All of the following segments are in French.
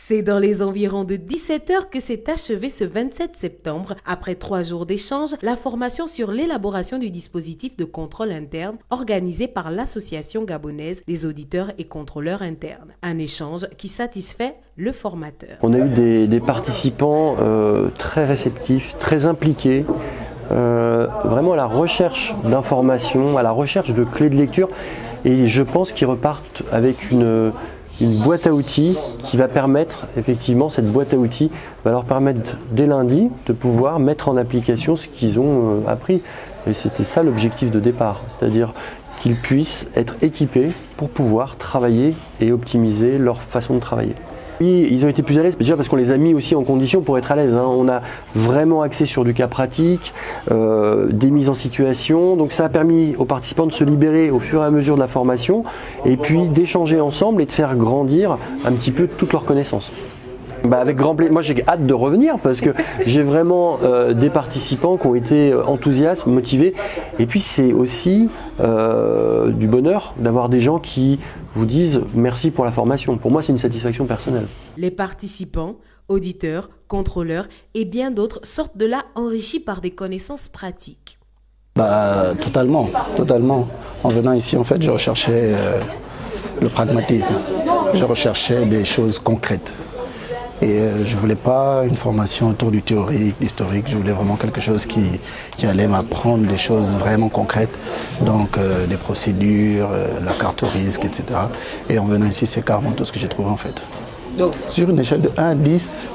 C'est dans les environs de 17 heures que s'est achevée ce 27 septembre, après 3 jours d'échange, la formation sur l'élaboration du dispositif de contrôle interne organisé par l'Association gabonaise des auditeurs et contrôleurs internes. Un échange qui satisfait le formateur. On a eu des participants très réceptifs, très impliqués, vraiment à la recherche d'informations, à la recherche de clés de lecture, et je pense qu'ils repartent avec une boîte à outils qui va permettre, effectivement, cette boîte à outils va leur permettre dès lundi de pouvoir mettre en application ce qu'ils ont appris. Et c'était ça l'objectif de départ, c'est-à-dire qu'ils puissent être équipés pour pouvoir travailler et optimiser leur façon de travailler. Oui, ils ont été plus à l'aise, déjà parce qu'on les a mis aussi en condition pour être à l'aise. On a vraiment axé sur du cas pratique, des mises en situation. Donc ça a permis aux participants de se libérer au fur et à mesure de la formation et puis d'échanger ensemble et de faire grandir un petit peu toutes leurs connaissances. Avec grand plaisir. Moi j'ai hâte de revenir parce que j'ai vraiment des participants qui ont été enthousiastes, motivés. Et puis c'est aussi du bonheur d'avoir des gens qui vous disent merci pour la formation. Pour moi c'est une satisfaction personnelle. Les participants, auditeurs, contrôleurs et bien d'autres sortent de là enrichis par des connaissances pratiques. Totalement. En venant ici en fait je recherchais le pragmatisme. Je recherchais des choses concrètes. Et je ne voulais pas une formation autour du théorique, d'historique, je voulais vraiment quelque chose qui allait m'apprendre des choses vraiment concrètes, donc des procédures, la carte au risque, etc. Et en venant ici, c'est carrément tout ce que j'ai trouvé en fait. Donc, sur une échelle de 1 à 10,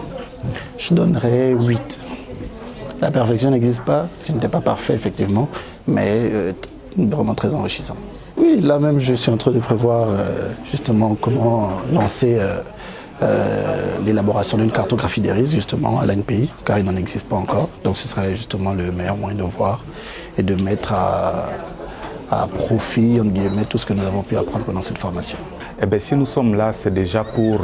je donnerais 8. La perfection n'existe pas, ce n'était pas parfait effectivement, mais vraiment très enrichissant. Oui, là même je suis en train de prévoir justement comment lancer l'élaboration d'une cartographie des risques justement à l'ANPI, car il n'en existe pas encore. Donc ce serait justement le meilleur moyen de voir et de mettre à profit, entre guillemets, tout ce que nous avons pu apprendre pendant cette formation. Si nous sommes là, c'est déjà pour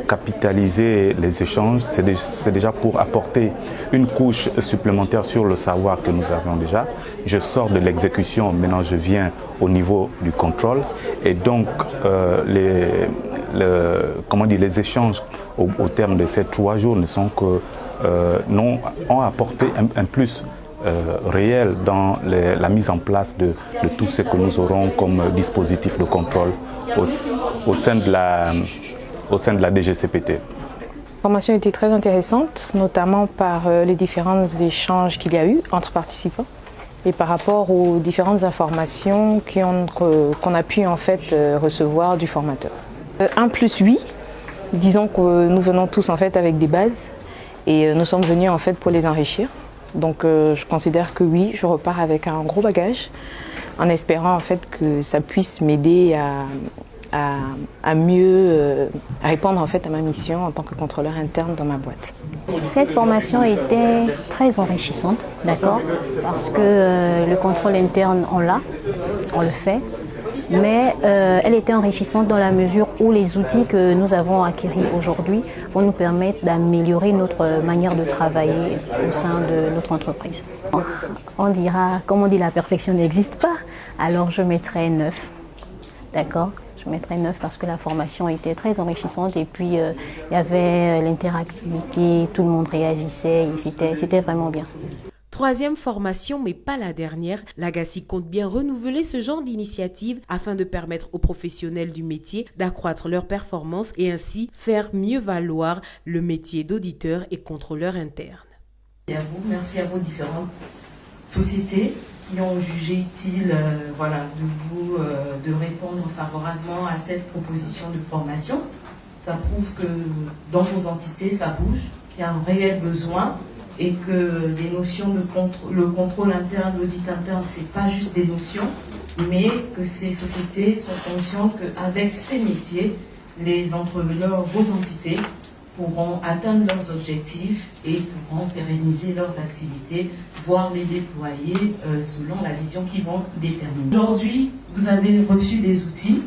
capitaliser les échanges, c'est déjà pour apporter une couche supplémentaire sur le savoir que nous avions déjà. Je sors de l'exécution, maintenant je viens au niveau du contrôle et donc les échanges au terme de ces 3 jours ne sont que ont apporté un plus réel dans la mise en place de tout ce que nous aurons comme dispositif de contrôle au sein de la DGCPT. La formation était très intéressante, notamment par les différents échanges qu'il y a eu entre participants et par rapport aux différentes informations qu'on a pu en fait recevoir du formateur. 1 plus 8, disons que nous venons tous en fait avec des bases et nous sommes venus en fait pour les enrichir. Donc je considère que oui, je repars avec un gros bagage en espérant en fait que ça puisse m'aider à mieux répondre en fait à ma mission en tant que contrôleur interne dans ma boîte. Cette formation était très enrichissante, d'accord, parce que le contrôle interne on le fait, mais elle était enrichissante dans la mesure où les outils que nous avons acquis aujourd'hui vont nous permettre d'améliorer notre manière de travailler au sein de notre entreprise. On dira, comme on dit, la perfection n'existe pas, alors je mettrai 9, d'accord ? Je mettrai 9 parce que la formation était très enrichissante et puis il y avait l'interactivité, tout le monde réagissait, c'était vraiment bien. 3e formation, mais pas la dernière, l'Agaci compte bien renouveler ce genre d'initiative afin de permettre aux professionnels du métier d'accroître leurs performances et ainsi faire mieux valoir le métier d'auditeur et contrôleur interne. Merci à vos différentes sociétés qui ont jugé utile de répondre favorablement à cette proposition de formation. Ça prouve que dans vos entités, ça bouge, qu'il y a un réel besoin et que les notions de le contrôle interne, l'audit interne, ce n'est pas juste des notions, mais que ces sociétés sont conscientes qu'avec ces métiers, les entrepreneurs, vos entités, pourront atteindre leurs objectifs et pourront pérenniser leurs activités, voire les déployer selon la vision qu'ils vont déterminer. Aujourd'hui, vous avez reçu des outils.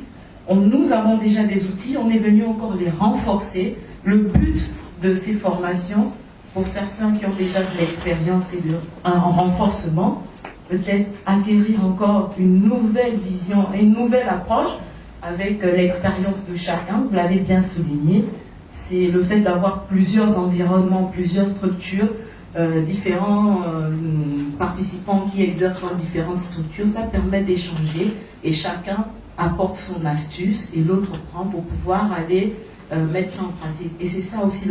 Nous avons déjà des outils, on est venu encore les renforcer. Le but de ces formations, pour certains qui ont déjà de l'expérience, c'est un renforcement, peut-être acquérir encore une nouvelle vision, une nouvelle approche avec l'expérience de chacun, vous l'avez bien souligné. c'est le fait d'avoir plusieurs environnements, plusieurs structures, différents participants qui exercent dans différentes structures. Ça permet d'échanger et chacun apporte son astuce et l'autre prend pour pouvoir aller mettre ça en pratique. Et c'est ça aussi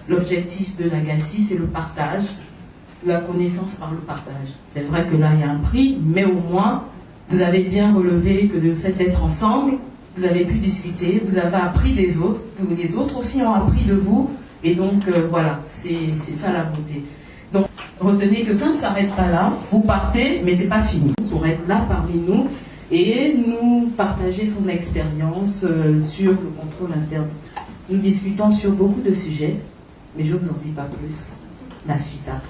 l'objectif de l'Agaci, c'est le partage, la connaissance par le partage. C'est vrai que là, il y a un prix, mais au moins, vous avez bien relevé que le fait d'être ensemble, vous avez pu discuter, vous avez appris des autres, les autres aussi ont appris de vous, et donc voilà, c'est ça la beauté. Donc, retenez que ça ne s'arrête pas là, vous partez, mais c'est pas fini. Pour être là parmi nous et nous partager son expérience sur le contrôle interne. Nous discutons sur beaucoup de sujets, mais je ne vous en dis pas plus. La suite après.